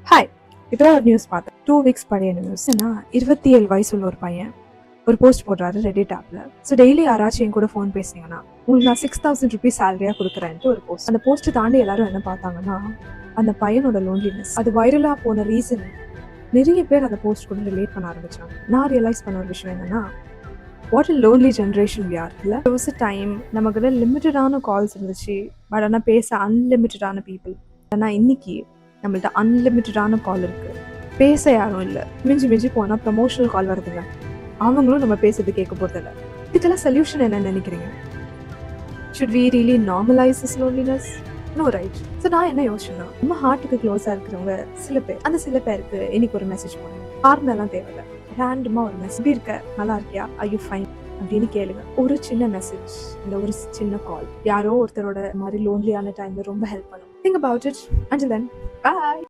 Hi, இப்போதான் ஒரு news பார்த்தேன். 2 வீக்ஸ் பழைய நியூஸ். ஏன்னா 27 வயசு உள்ள ஒரு பையன் ஒரு போஸ்ட் போடுறாரு ரெடிட் ஆப்ல. ஸோ டெய்லி யாராச்சும் என் கூட ஃபோன் பேசுனீங்கன்னா உங்களுக்கு நான் 6,000 ருபீஸ் சேலரியா கொடுக்குறேன்ட்டு ஒரு போஸ்ட். அந்த போஸ்ட் தாண்டி எல்லாரும் என்ன பார்த்தாங்கன்னா அந்த பையனோட லோன்லினஸ். அது வைரலா போன ரீசன் நிறைய பேர் அந்த போஸ்ட் கூட ரிலேட் பண்ண ஆரம்பிச்சாங்க. நான் ரியலைஸ் பண்ண ஒரு விஷயம் என்னன்னா, what a lonely generation we are. இல்லை ஒரு டைம் நமக்கு லிமிட்டடான கால்ஸ் இருந்துச்சு, பட் ஆனால் பேச அன்லிமிட்டடான பீப்புள். ஆனால் இன்னைக்கு நம்மள்ட்ட அன்லிமிட்டடான கால் இருக்கு, பேச யாரும் இல்லை. மிஞ்சி மிஞ்சி போனால் ப்ரமோஷனல் கால் வருதுங்க, அவங்களும் நம்ம பேசுறது கேட்க போறதில்ல. இதுக்கெல்லாம் சொல்யூஷன் என்ன நினைக்கிறீங்க? Should we really normalise this loneliness? No, right? So நான் என்ன யோசிச்சேன்னா, நம்ம ஹார்ட்டுக்கு க்ளோஸாக இருக்கிறவங்க சில பேர், அந்த சில பேருக்கு இன்னைக்கு ஒரு மெசேஜ் போடுங்க. காரணம்லாம் தேவையில்லை, ரேண்டமாக ஒரு மெசேஜ் இருக்க, நல்லா இருக்கியா, ஐ யூ ஃபைன் அப்படின்னு கேளுங்க. ஒரு சின்ன மெசேஜ், இந்த ஒரு சின்ன கால் யாரோ ஒருத்தரோட மாதிரி லோன்லியான டைம்ல ரொம்ப ஹெல்ப் பண்ணும். Think about it. Until then, bye.